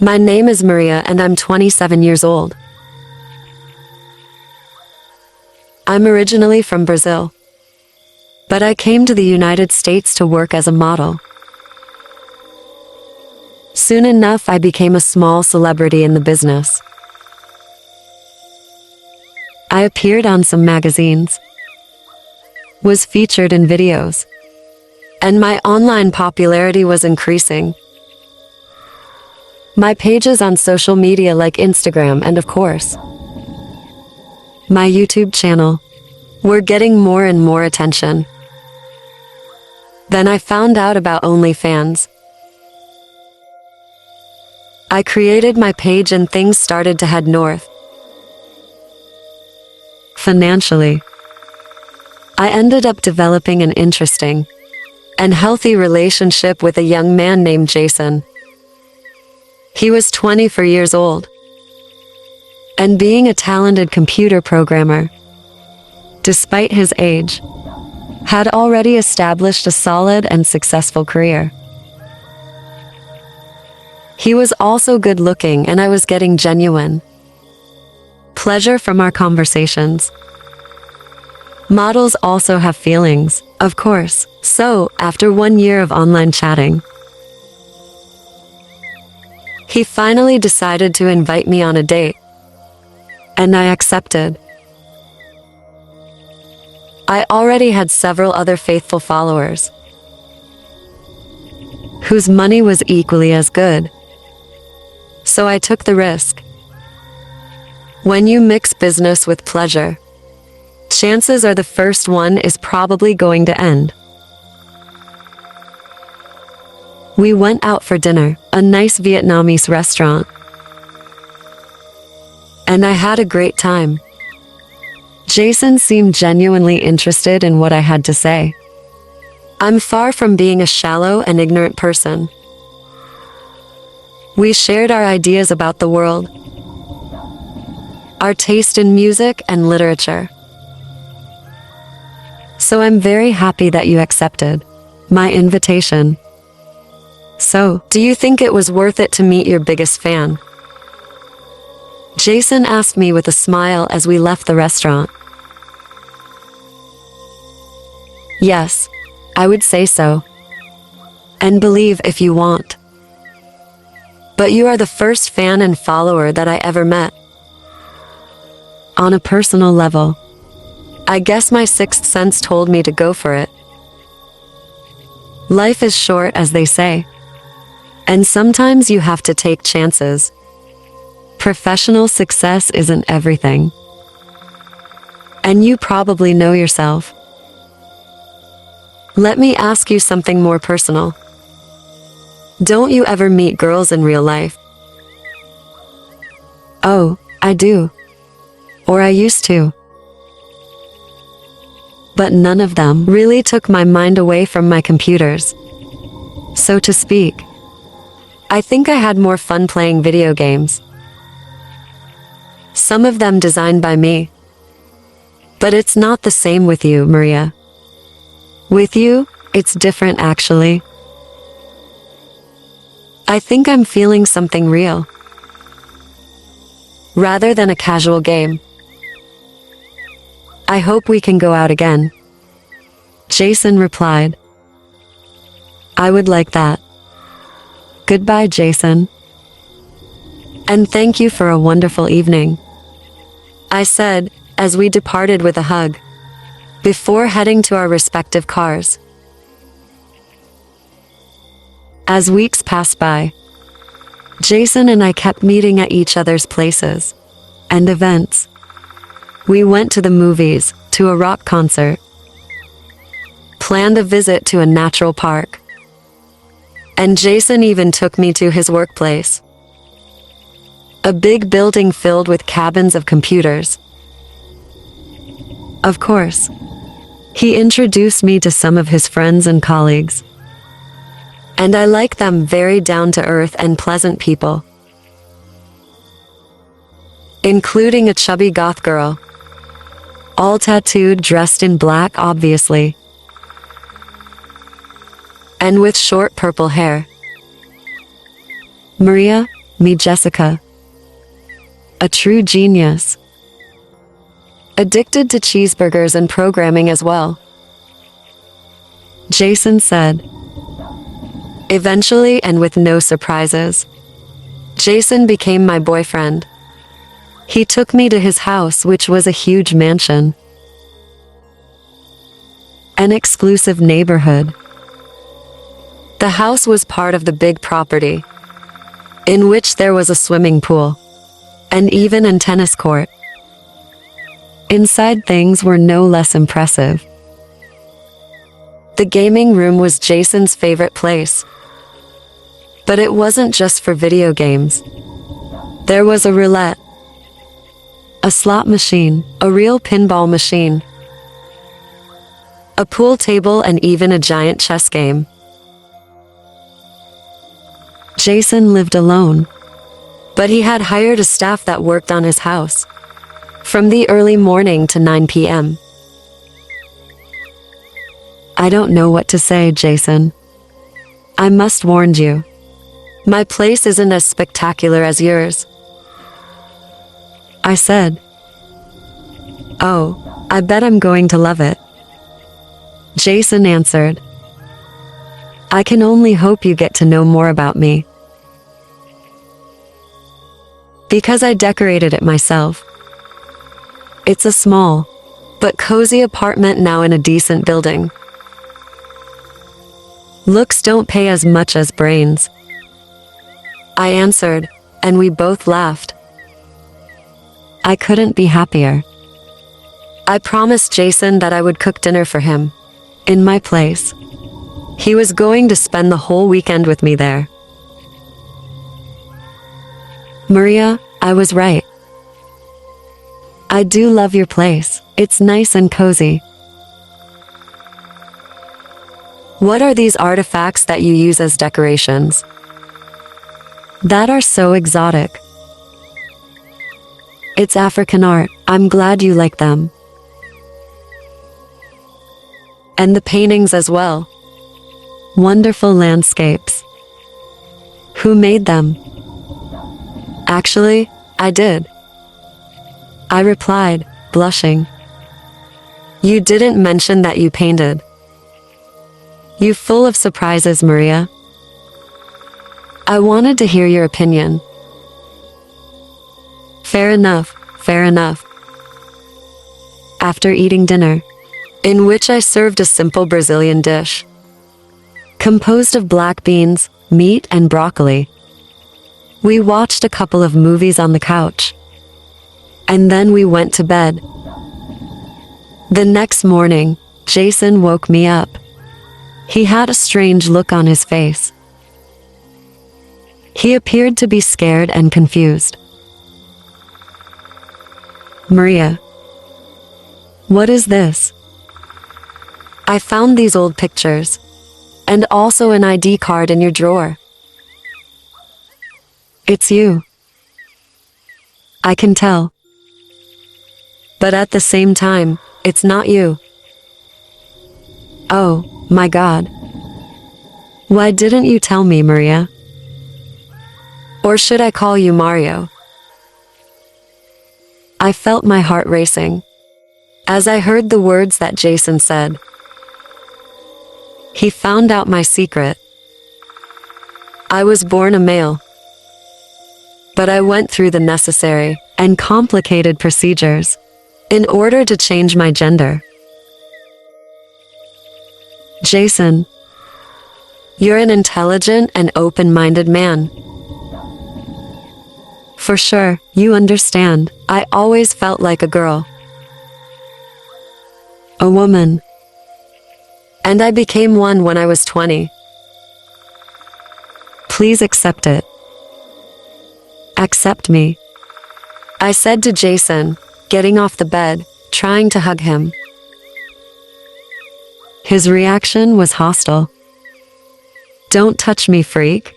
My name is Maria and I'm 27 years old. I'm originally from Brazil, but I came to the United States to work as a model. Soon enough, I became a small celebrity in the business. I appeared on some magazines, was featured in videos, and my online popularity was increasing. My pages on social media like Instagram and, of course, my YouTube channel were getting more and more attention. Then I found out about OnlyFans. I created my page and things started to head north. Financially, I ended up developing an interesting and healthy relationship with a young man named Jason. He was 24 years old, and being a talented computer programmer, despite his age, had already established a solid and successful career. He was also good-looking, and I was getting genuine pleasure from our conversations. Models also have feelings, of course, so after 1 year of online chatting, he finally decided to invite me on a date, and I accepted. I already had several other faithful followers, whose money was equally as good, so I took the risk. When you mix business with pleasure, chances are the first one is probably going to end. We went out for dinner, a nice Vietnamese restaurant, and I had a great time. Jason seemed genuinely interested in what I had to say. I'm far from being a shallow and ignorant person. We shared our ideas about the world, our taste in music and literature. So I'm very happy that you accepted my invitation. So, do you think it was worth it to meet your biggest fan? Jason asked me with a smile as we left the restaurant. Yes, I would say so. And believe if you want. But you are the first fan and follower that I ever met. On a personal level, I guess my sixth sense told me to go for it. Life is short, as they say, and sometimes you have to take chances. Professional success isn't everything, and you probably know yourself. Let me ask you something more personal. Don't you ever meet girls in real life? Oh, I do. Or I used to. But none of them really took my mind away from my computers, so to speak. I think I had more fun playing video games. Some of them designed by me. But it's not the same with you, Maria. With you, it's different actually. I think I'm feeling something real, rather than a casual game. I hope we can go out again. Jason replied. I would like that. Goodbye, Jason. And thank you for a wonderful evening, I said, as we departed with a hug, before heading to our respective cars. As weeks passed by, Jason and I kept meeting at each other's places and events. We went to the movies, to a rock concert, planned a visit to a natural park, and Jason even took me to his workplace. A big building filled with cabins of computers. Of course, he introduced me to some of his friends and colleagues, and I like them, very down-to-earth and pleasant people, including a chubby goth girl, all tattooed, dressed in black obviously, and with short purple hair. Maria, me Jessica. A true genius. Addicted to cheeseburgers and programming as well. Jason said. Eventually, and with no surprises, Jason became my boyfriend. He took me to his house, which was a huge mansion. An exclusive neighborhood. The house was part of the big property, in which there was a swimming pool, and even a tennis court. Inside, things were no less impressive. The gaming room was Jason's favorite place. But it wasn't just for video games. There was a roulette, a slot machine, a real pinball machine, a pool table, and even a giant chess game. Jason lived alone, but he had hired a staff that worked on his house, from the early morning to 9 p.m. I don't know what to say, Jason. I must warn you. My place isn't as spectacular as yours. I said. Oh, I bet I'm going to love it. Jason answered. I can only hope you get to know more about me. Because I decorated it myself. It's a small, but cozy apartment now in a decent building. Looks don't pay as much as brains. I answered, and we both laughed. I couldn't be happier. I promised Jason that I would cook dinner for him, in my place. He was going to spend the whole weekend with me there. Maria, I was right. I do love your place. It's nice and cozy. What are these artifacts that you use as decorations? That are so exotic. It's African art. I'm glad you like them. And the paintings as well. Wonderful landscapes. Who made them? Actually, I did. I replied, blushing. You didn't mention that you painted. You full of surprises, Maria. I wanted to hear your opinion. Fair enough, fair enough. After eating dinner, in which I served a simple Brazilian dish, composed of black beans, meat, and broccoli, we watched a couple of movies on the couch. And then we went to bed. The next morning, Jason woke me up. He had a strange look on his face. He appeared to be scared and confused. Maria, what is this? I found these old pictures, and also an ID card in your drawer. It's you. I can tell. But at the same time, it's not you. Oh, my God. Why didn't you tell me, Maria? Or should I call you Mario? I felt my heart racing as I heard the words that Jason said. He found out my secret. I was born a male, but I went through the necessary and complicated procedures in order to change my gender. Jason, you're an intelligent and open-minded man. For sure, you understand. I always felt like a girl. A woman. And I became one when I was 20. Please accept it. Accept me. I said to Jason, getting off the bed, trying to hug him. His reaction was hostile. Don't touch me, freak.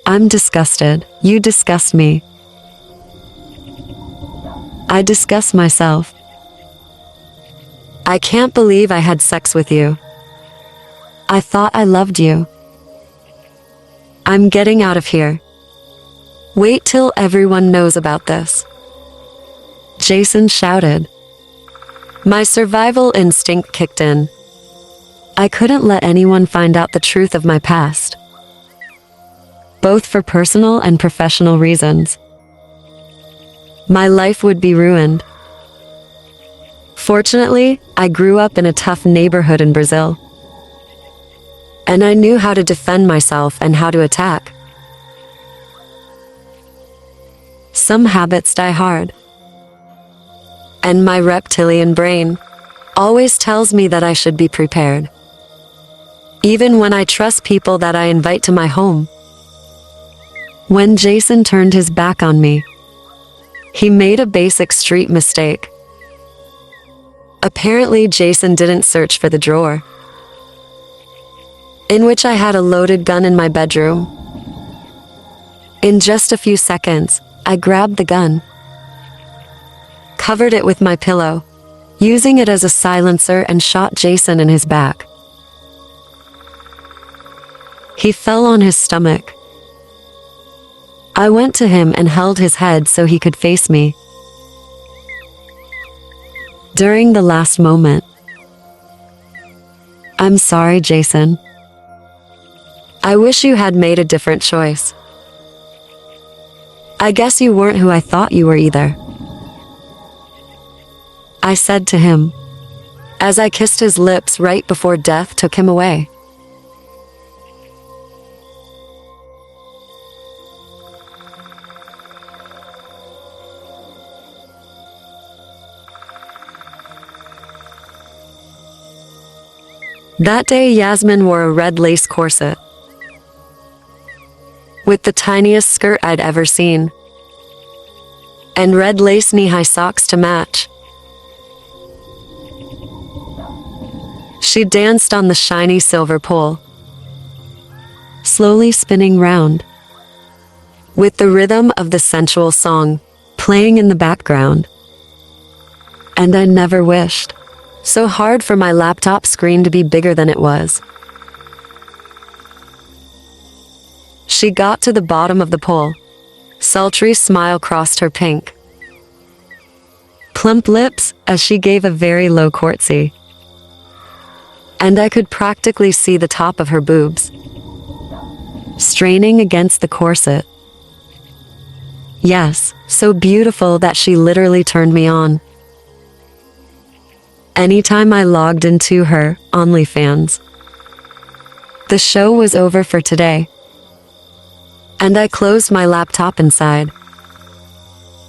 I'm disgusted. You disgust me. I disgust myself. I can't believe I had sex with you. I thought I loved you. I'm getting out of here. Wait till everyone knows about this. Jason shouted. My survival instinct kicked in. I couldn't let anyone find out the truth of my past, both for personal and professional reasons. My life would be ruined. Fortunately, I grew up in a tough neighborhood in Brazil, and I knew how to defend myself and how to attack. Some habits die hard, and my reptilian brain always tells me that I should be prepared, even when I trust people that I invite to my home. When Jason turned his back on me, he made a basic street mistake. Apparently, Jason didn't search for the drawer in which I had a loaded gun in my bedroom. In just a few seconds, I grabbed the gun, covered it with my pillow, using it as a silencer, and shot Jason in his back. He fell on his stomach. I went to him and held his head so he could face me. During the last moment, I'm sorry, Jason. I wish you had made a different choice. I guess you weren't who I thought you were either, I said to him, as I kissed his lips right before death took him away. That day, Yasmin wore a red lace corset with the tiniest skirt I'd ever seen, and red lace knee-high socks to match. She danced on the shiny silver pole, slowly spinning round, with the rhythm of the sensual song playing in the background. And I never wished so hard for my laptop screen to be bigger than it was. She got to the bottom of the pole. Sultry smile crossed her pink, plump lips as she gave a very low courtesy, and I could practically see the top of her boobs straining against the corset. Yes, so beautiful that she literally turned me on. Anytime I logged into her OnlyFans, the show was over for today, and I closed my laptop inside,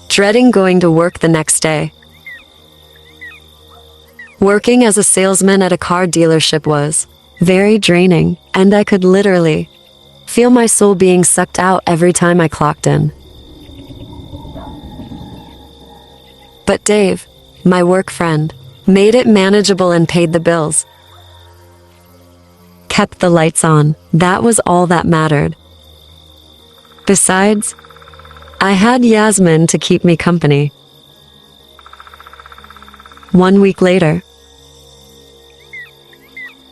dreading going to work the next day. Working as a salesman at a car dealership was very draining, and I could literally feel my soul being sucked out every time I clocked in. But Dave, my work friend, made it manageable and paid the bills. Kept the lights on. That was all that mattered. Besides, I had Yasmin to keep me company. 1 week later,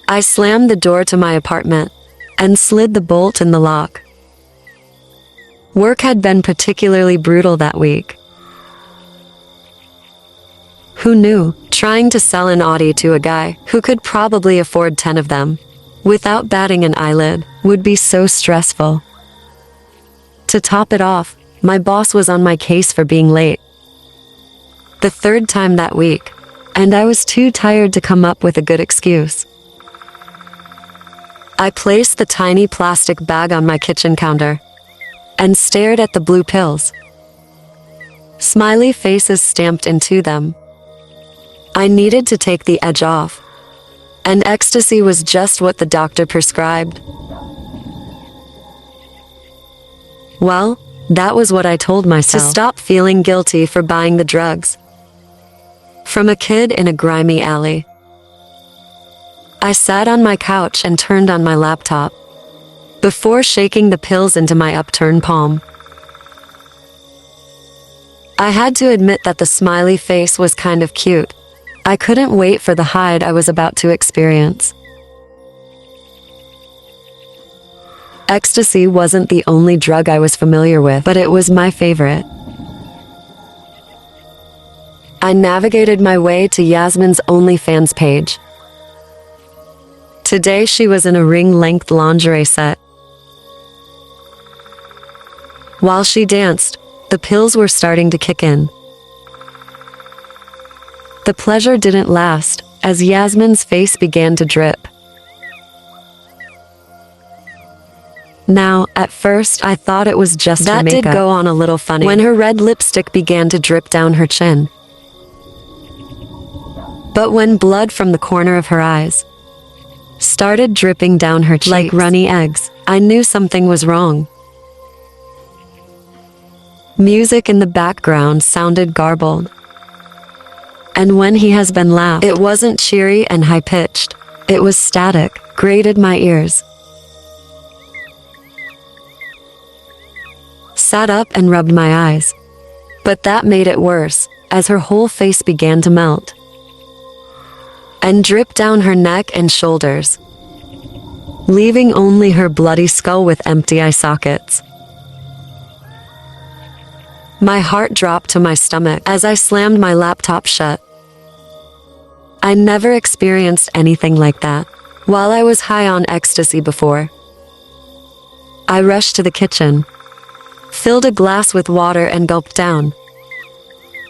I slammed the door to my apartment and slid the bolt in the lock. Work had been particularly brutal that week. Who knew? Trying to sell an Audi to a guy who could probably afford 10 of them without batting an eyelid would be so stressful. To top it off, my boss was on my case for being late, the third time that week, and I was too tired to come up with a good excuse. I placed the tiny plastic bag on my kitchen counter and stared at the blue pills, smiley faces stamped into them. I needed to take the edge off, and ecstasy was just what the doctor prescribed. Well, that was what I told myself to stop feeling guilty for buying the drugs from a kid in a grimy alley. I sat on my couch and turned on my laptop before shaking the pills into my upturned palm. I had to admit that the smiley face was kind of cute. I couldn't wait for the high I was about to experience. Ecstasy wasn't the only drug I was familiar with, but it was my favorite. I navigated my way to Yasmin's OnlyFans page. Today she was in a ring-length lingerie set. While she danced, the pills were starting to kick in. The pleasure didn't last, as Yasmin's face began to drip. Now, at first, I thought it was just her makeup. That did go on a little funny when her red lipstick began to drip down her chin. But when blood from the corner of her eyes started dripping down her cheeks like runny eggs, I knew something was wrong. Music in the background sounded garbled. And when he has been laughed, it wasn't cheery and high-pitched. It was static, grated my ears. Sat up and rubbed my eyes. But that made it worse, as her whole face began to melt and drip down her neck and shoulders, leaving only her bloody skull with empty eye sockets. My heart dropped to my stomach as I slammed my laptop shut. I never experienced anything like that while I was high on ecstasy before. I rushed to the kitchen, filled a glass with water and gulped down,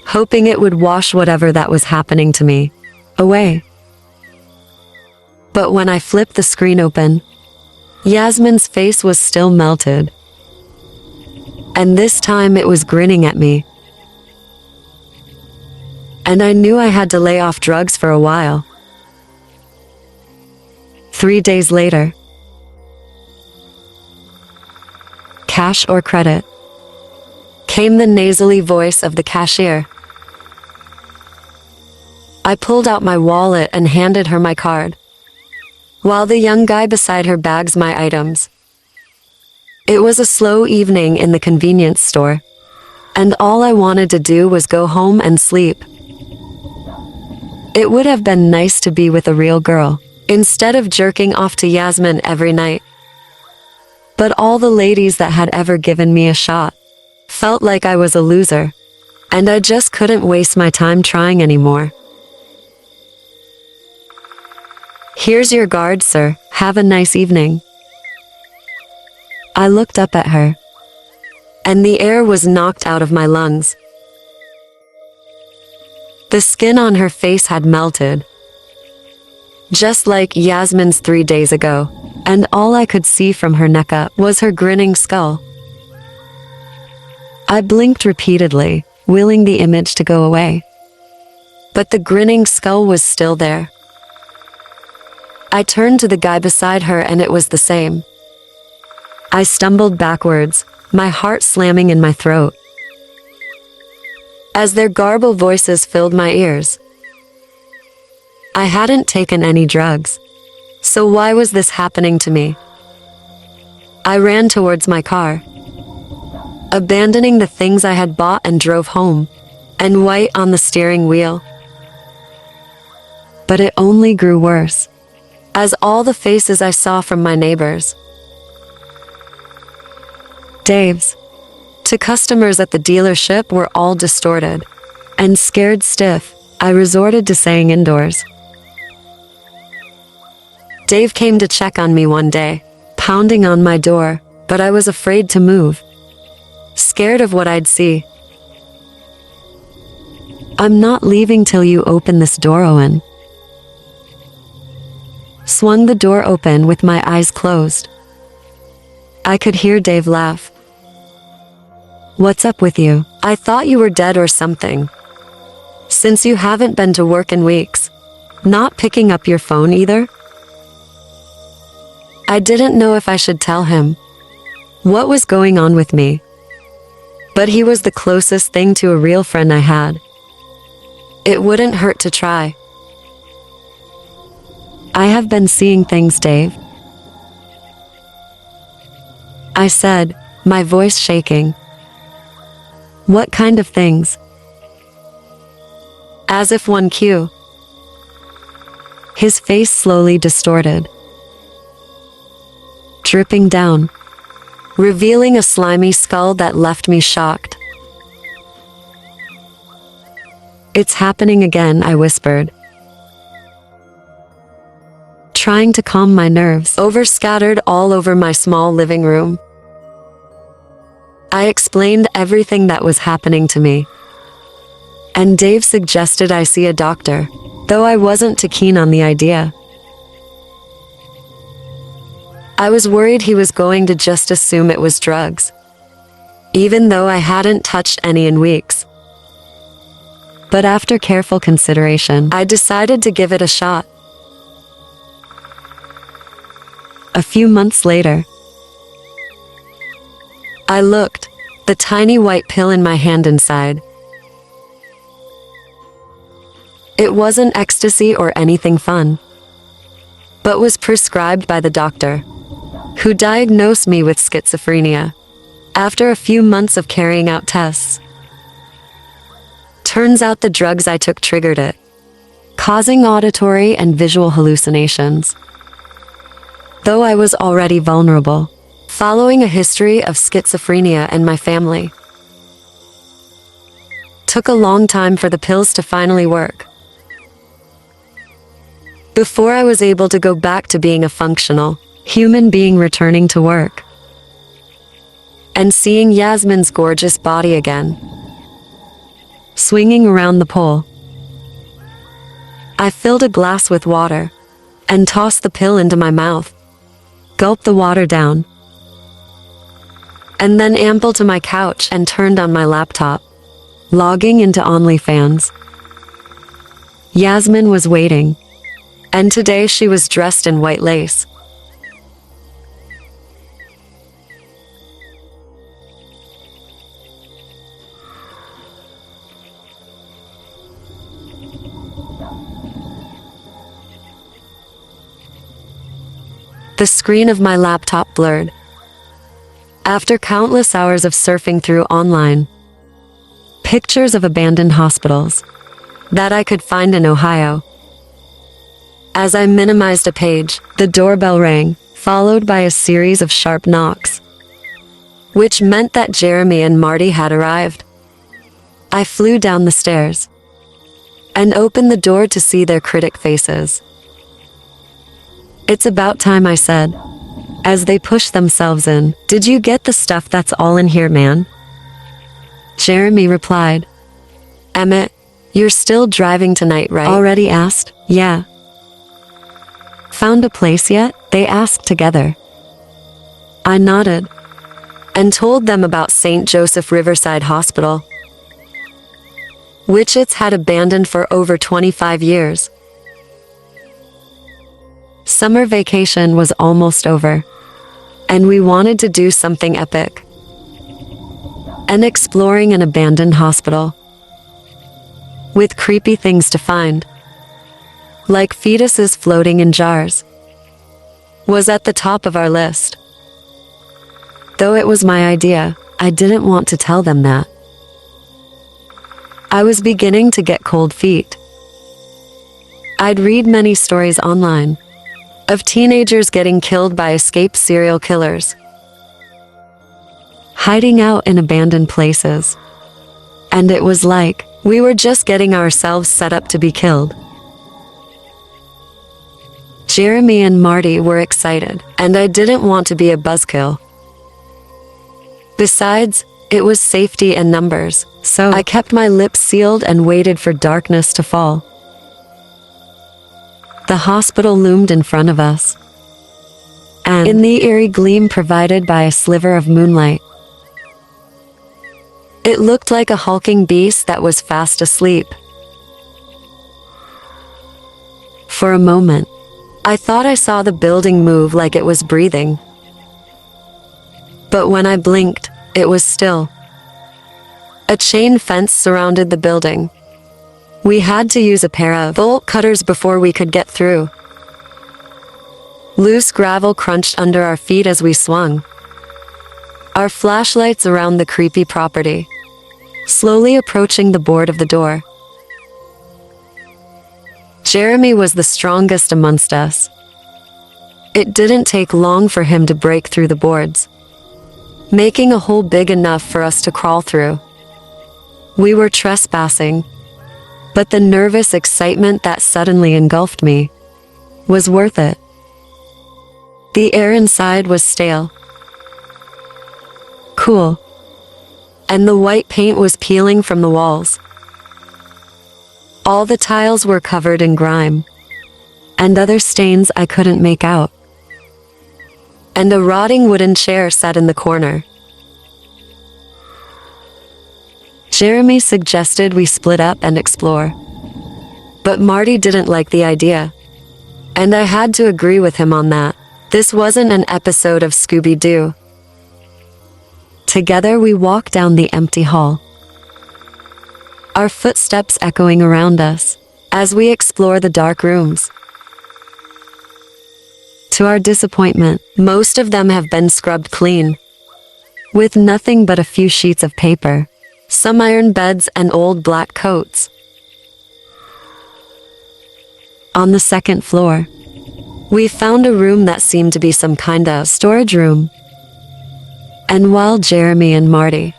hoping it would wash whatever that was happening to me away. But when I flipped the screen open, Yasmin's face was still melted. And this time it was grinning at me. And I knew I had to lay off drugs for a while. 3 days later. Cash or credit? Came the nasally voice of the cashier. I pulled out my wallet and handed her my card, while the young guy beside her bags my items. It was a slow evening in the convenience store, and all I wanted to do was go home and sleep. It would have been nice to be with a real girl, instead of jerking off to Yasmin every night. But all the ladies that had ever given me a shot felt like I was a loser, and I just couldn't waste my time trying anymore. Here's your guard, sir. Have a nice evening. I looked up at her, and the air was knocked out of my lungs. The skin on her face had melted, just like Yasmin's 3 days ago, and all I could see from her neck up was her grinning skull. I blinked repeatedly, willing the image to go away. But the grinning skull was still there. I turned to the guy beside her and it was the same. I stumbled backwards, my heart slamming in my throat, as their garbled voices filled my ears. I hadn't taken any drugs, so why was this happening to me? I ran towards my car, abandoning the things I had bought and drove home, and white on the steering wheel. But it only grew worse, as all the faces I saw from my neighbors, Dave's, to customers at the dealership were all distorted, and scared stiff, I resorted to staying indoors. Dave came to check on me one day, pounding on my door, but I was afraid to move, scared of what I'd see. "I'm not leaving till you open this door, Owen." Swung the door open with my eyes closed. I could hear Dave laugh. "What's up with you? I thought you were dead or something. Since you haven't been to work in weeks. Not picking up your phone either?" I didn't know if I should tell him what was going on with me, but he was the closest thing to a real friend I had. It wouldn't hurt to try. "I have been seeing things, Dave," I said, my voice shaking. "What kind of things?" As if one cue, his face slowly distorted, dripping down, revealing a slimy skull that left me shocked. "It's happening again," I whispered, trying to calm my nerves, scattered all over my small living room. I explained everything that was happening to me, and Dave suggested I see a doctor, though I wasn't too keen on the idea. I was worried he was going to just assume it was drugs, even though I hadn't touched any in weeks. But after careful consideration, I decided to give it a shot. A few months later, I looked, the tiny white pill in my hand inside. It wasn't ecstasy or anything fun, but was prescribed by the doctor, who diagnosed me with schizophrenia after a few months of carrying out tests. Turns out the drugs I took triggered it, causing auditory and visual hallucinations. Though I was already vulnerable, following a history of schizophrenia in my family. Took a long time for the pills to finally work, before I was able to go back to being a functional human being, returning to work and seeing Yasmin's gorgeous body again, swinging around the pole. I filled a glass with water and tossed the pill into my mouth, gulped the water down, and then ambled to my couch and turned on my laptop, logging into OnlyFans. Yasmin was waiting, and today she was dressed in white lace. The screen of my laptop blurred. After countless hours of surfing through online pictures of abandoned hospitals that I could find in Ohio. As I minimized a page, the doorbell rang, followed by a series of sharp knocks, which meant that Jeremy and Marty had arrived. I flew down the stairs and opened the door to see their critic faces. "It's about time," I said, as they pushed themselves in. "Did you get the stuff that's all in here, man?" Jeremy replied. "Emmett, you're still driving tonight, right?" Already asked. "Yeah." "Found a place yet?" they asked together. I nodded and told them about St. Joseph Riverside Hospital, which it's had abandoned for over 25 years. Summer vacation was almost over, and we wanted to do something epic. And exploring an abandoned hospital with creepy things to find, like fetuses floating in jars, was at the top of our list. Though it was my idea, I didn't want to tell them that. I was beginning to get cold feet. I'd read many stories online of teenagers getting killed by escaped serial killers, hiding out in abandoned places. And it was like we were just getting ourselves set up to be killed. Jeremy and Marty were excited, and I didn't want to be a buzzkill. Besides, it was safety in numbers, so I kept my lips sealed and waited for darkness to fall. The hospital loomed in front of us, and in the eerie gleam provided by a sliver of moonlight, it looked like a hulking beast that was fast asleep. For a moment, I thought I saw the building move like it was breathing. But when I blinked, it was still. A chain fence surrounded the building. We had to use a pair of bolt cutters before we could get through. Loose gravel crunched under our feet as we swung, our flashlights around the creepy property, slowly approaching the board of the door. Jeremy was the strongest amongst us. It didn't take long for him to break through the boards, making a hole big enough for us to crawl through. We were trespassing, but the nervous excitement that suddenly engulfed me was worth it. The air inside was stale, cool, and the white paint was peeling from the walls. All the tiles were covered in grime, and other stains I couldn't make out. And a rotting wooden chair sat in the corner. Jeremy suggested we split up and explore, but Marty didn't like the idea, and I had to agree with him on that. This wasn't an episode of Scooby-Doo. Together we walked down the empty hall, our footsteps echoing around us as we explore the dark rooms. To our disappointment, most of them have been scrubbed clean, with nothing but a few sheets of paper, some iron beds, and old black coats. On the second floor, we found a room that seemed to be some kind of storage room. And while Jeremy and Marty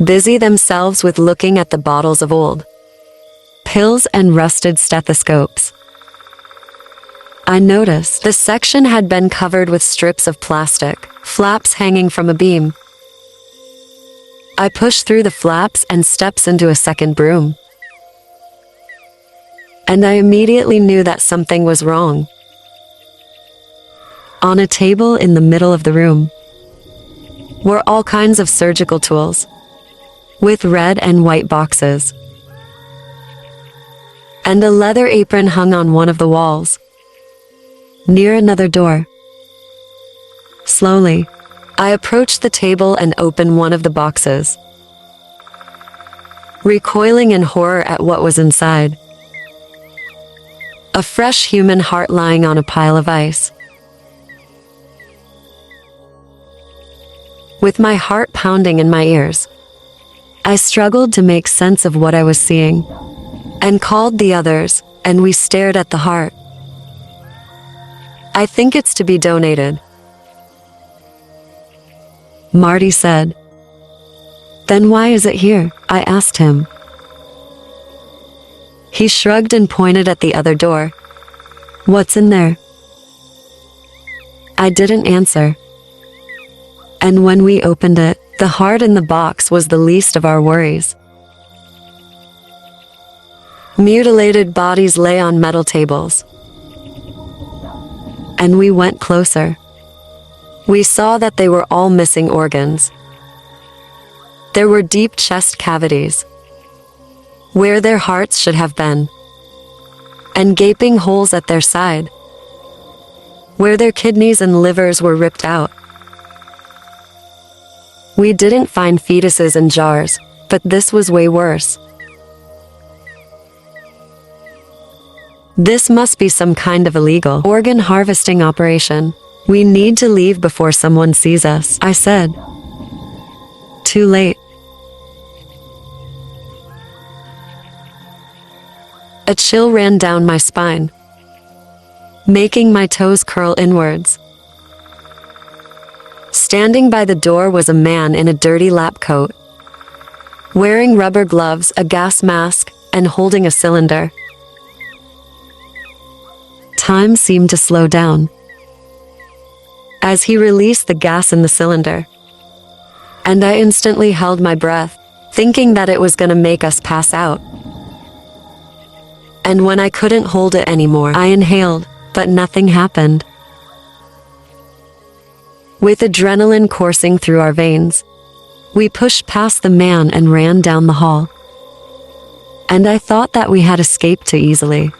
busy themselves with looking at the bottles of old pills and rusted stethoscopes, I noticed the section had been covered with strips of plastic, flaps hanging from a beam. I pushed through the flaps and steps into a second room, and I immediately knew that something was wrong. On a table in the middle of the room were all kinds of surgical tools, with red and white boxes, and a leather apron hung on one of the walls, near another door. Slowly, I approached the table and opened one of the boxes, recoiling in horror at what was inside. A fresh human heart lying on a pile of ice. With my heart pounding in my ears, I struggled to make sense of what I was seeing, and called the others, and we stared at the heart. "I think it's to be donated," Marty said. "Then why is it here?" I asked him. He shrugged and pointed at the other door. "What's in there?" I didn't answer. And when we opened it, the heart in the box was the least of our worries. Mutilated bodies lay on metal tables, and we went closer. We saw that they were all missing organs. There were deep chest cavities, where their hearts should have been, and gaping holes at their side, where their kidneys and livers were ripped out. We didn't find fetuses in jars, but this was way worse. "This must be some kind of illegal organ harvesting operation. We need to leave before someone sees us," I said. Too late. A chill ran down my spine, making my toes curl inwards. Standing by the door was a man in a dirty lab coat, wearing rubber gloves, a gas mask, and holding a cylinder. Time seemed to slow down as he released the gas in the cylinder, and I instantly held my breath, thinking that it was going to make us pass out. And when I couldn't hold it anymore, I inhaled, but nothing happened. With adrenaline coursing through our veins, we pushed past the man and ran down the hall. And I thought that we had escaped too easily.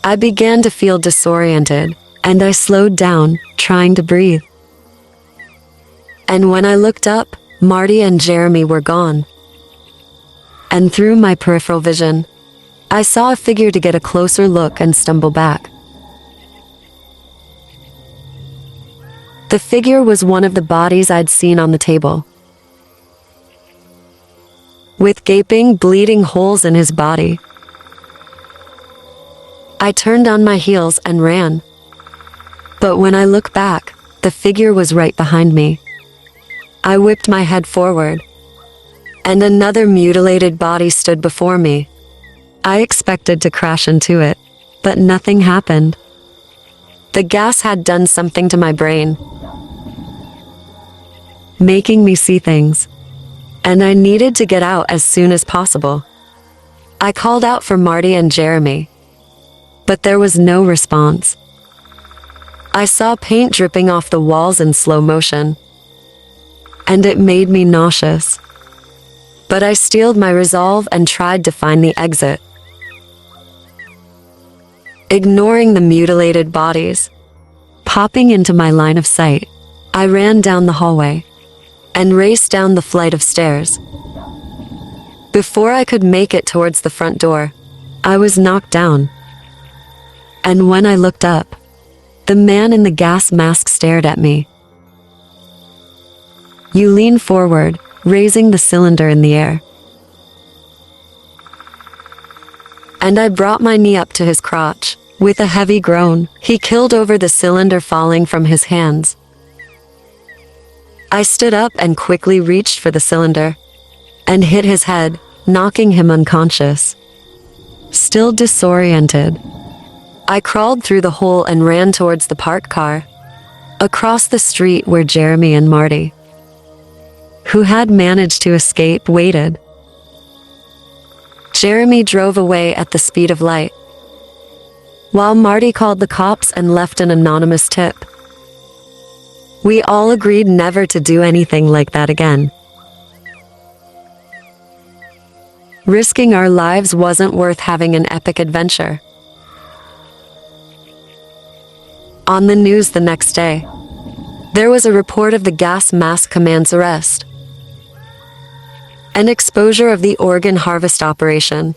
I began to feel disoriented, and I slowed down, trying to breathe. And when I looked up, Marty and Jeremy were gone. And through my peripheral vision, I saw a figure to get a closer look and stumble back. The figure was one of the bodies I'd seen on the table, with gaping, bleeding holes in his body. I turned on my heels and ran. But when I look back, the figure was right behind me. I whipped my head forward, and another mutilated body stood before me. I expected to crash into it, but nothing happened. The gas had done something to my brain, making me see things, and I needed to get out as soon as possible. I called out for Marty and Jeremy, but there was no response. I saw paint dripping off the walls in slow motion, and it made me nauseous. But I steeled my resolve and tried to find the exit. Ignoring the mutilated bodies popping into my line of sight, I ran down the hallway and raced down the flight of stairs. Before I could make it towards the front door, I was knocked down. And when I looked up, the man in the gas mask stared at me. You leaned forward, raising the cylinder in the air. And I brought my knee up to his crotch. With a heavy groan, he killed over the cylinder falling from his hands. I stood up and quickly reached for the cylinder and hit his head, knocking him unconscious. Still disoriented, I crawled through the hole and ran towards the parked car, across the street where Jeremy and Marty, who had managed to escape, waited. Jeremy drove away at the speed of light, while Marty called the cops and left an anonymous tip. We all agreed never to do anything like that again. Risking our lives wasn't worth having an epic adventure. On the news the next day, there was a report of the gas mask command's arrest. An exposure of the organ harvest operation.